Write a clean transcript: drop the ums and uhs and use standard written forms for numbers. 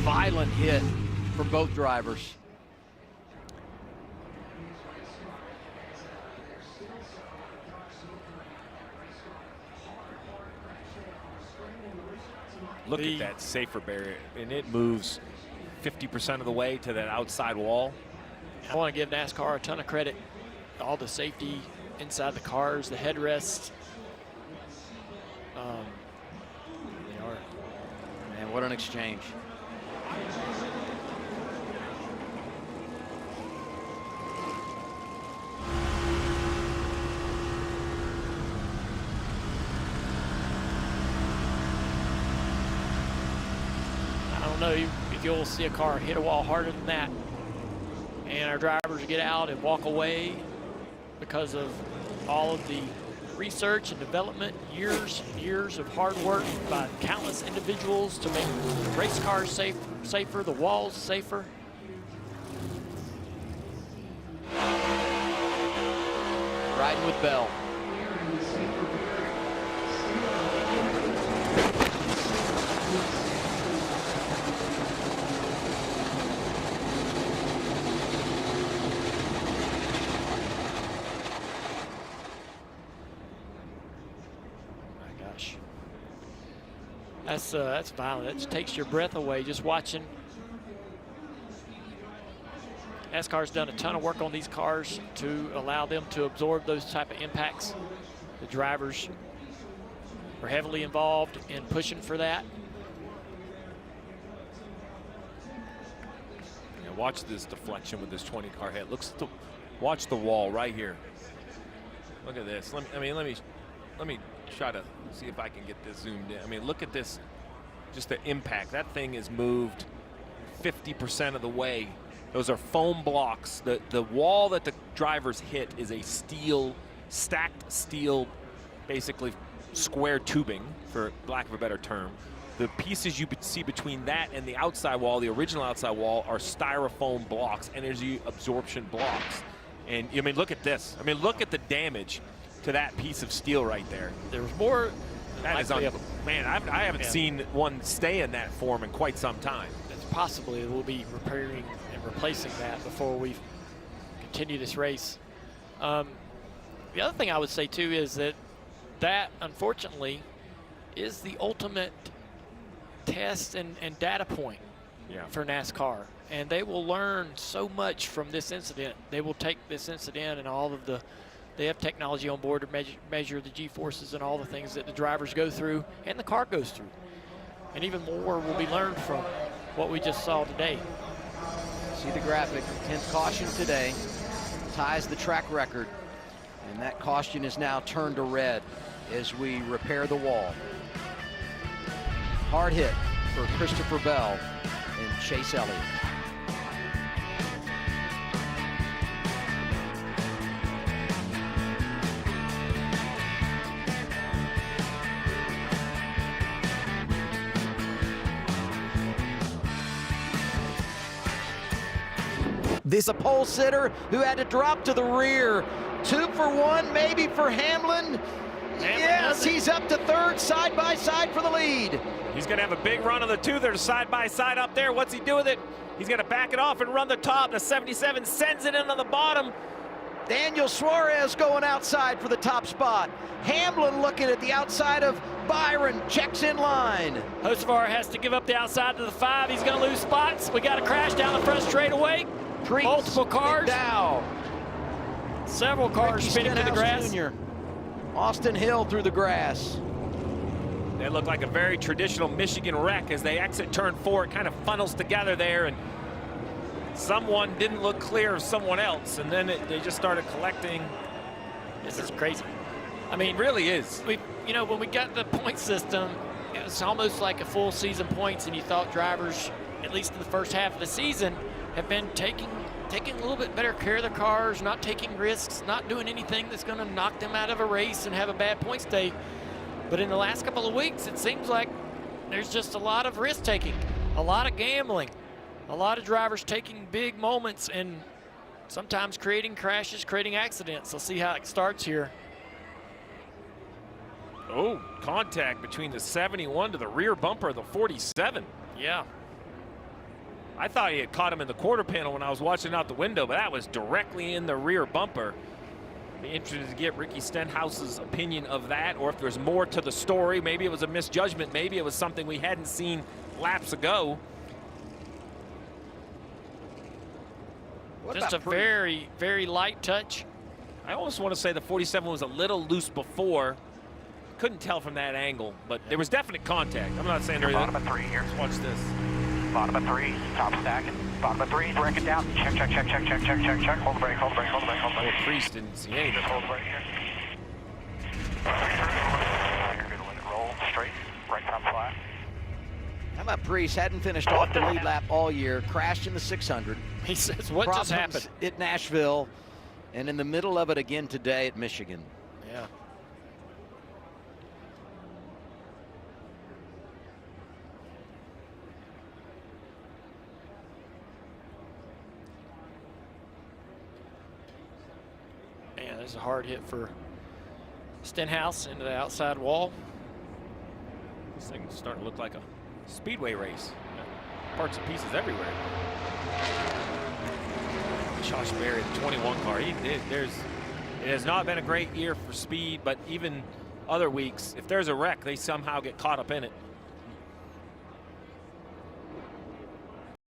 violent hit for both drivers. Look at that safer barrier, and it moves 50% of the way to that outside wall. I want to give NASCAR a ton of credit. All the safety inside the cars, the headrests. They are. Man, what an exchange. I don't know if you'll see a car hit a wall harder than that, and our drivers get out and walk away because of all of the research and development, years and years of hard work by countless individuals to make race cars safer, the walls safer. Riding with Bell. That's violent. It just takes your breath away just watching. NASCAR's done a ton of work on these cars to allow them to absorb those type of impacts. The drivers are heavily involved in pushing for that. Yeah, watch this deflection with this 20 car head. Watch the wall right here. Look at this. Let me try to see if I can get this zoomed in. I mean, look at this, just the impact. That thing is moved 50% of the way. Those are foam blocks. The wall that the drivers hit is a stacked steel, basically square tubing, for lack of a better term. The pieces you see between that and the outside wall, the original outside wall, are styrofoam blocks, energy absorption blocks. And I mean, look at this. I mean, look at the damage to that piece of steel right there. There's more. That is man, I haven't seen one stay in that form in quite some time. It's possibly we'll be repairing and replacing that before we continue this race. The other thing I would say too is that unfortunately is the ultimate test and data point for NASCAR, and they will learn so much from this incident. They will take this incident and all of they have technology on board to measure the G-forces and all the things that the drivers go through and the car goes through. And even more will be learned from what we just saw today. See the graphic, 10th caution today, ties the track record. And that caution is now turned to red as we repair the wall. Hard hit for Christopher Bell and Chase Elliott. This is a pole sitter who had to drop to the rear. 2 for 1, maybe for Hamlin. Yes, he's up to third, side by side for the lead. He's going to have a big run on the two. They're side by side up there. What's he do with it? He's going to back it off and run the top. The 77 sends it in on the bottom. Daniel Suarez going outside for the top spot. Hamlin looking at the outside of Byron, checks in line. Hocevar has to give up the outside to the 5. He's going to lose spots. We got a crash down the front straightaway. Multiple cars. Dow. Several cars spinning through the grass. Jr. Austin Hill through the grass. They look like a very traditional Michigan wreck as they exit turn 4. It kind of funnels together there, and someone didn't look clear of someone else, and then they just started collecting. This is crazy. I mean, it really is. When we got the point system, it was almost like a full season points, and you thought drivers, at least in the first half of the season, have been taking a little bit better care of their cars, not taking risks, not doing anything that's going to knock them out of a race and have a bad points day. But in the last couple of weeks, it seems like there's just a lot of risk taking, a lot of gambling, a lot of drivers taking big moments and sometimes creating crashes, creating accidents. Let's see how it starts here. Oh, contact between the 71 to the rear bumper of the 47. Yeah. I thought he had caught him in the quarter panel when I was watching out the window, but that was directly in the rear bumper. Be interested to get Ricky Stenhouse's opinion of that, or if there's more to the story. Maybe it was a misjudgment. Maybe it was something we hadn't seen laps ago. Just a very, very light touch. I almost want to say the 47 was a little loose before. Couldn't tell from that angle, but there was definite contact. I'm not saying there isn't. Bottom of 3 here. Let's watch this. Bottom of 3, top stack. Bottom of 3, break it down. Check, check, check, check, check, check, check, check. Hold the brake, hold the brake, hold the brake, hold the brake. Well, Priest didn't see anything. Just hold the brake here. You're good to let it roll straight, right top flat. How about Priest? Hadn't finished off the lead lap all year, crashed in the 600. He says, what just happened? At Nashville, and in the middle of it again today at Michigan. Yeah. Man, there's a hard hit for Stenhouse into the outside wall. This thing's starting to look like a speedway race. Parts and pieces everywhere. Josh Berry, the 21 car. It has not been a great year for speed, but even other weeks, if there's a wreck, they somehow get caught up in it.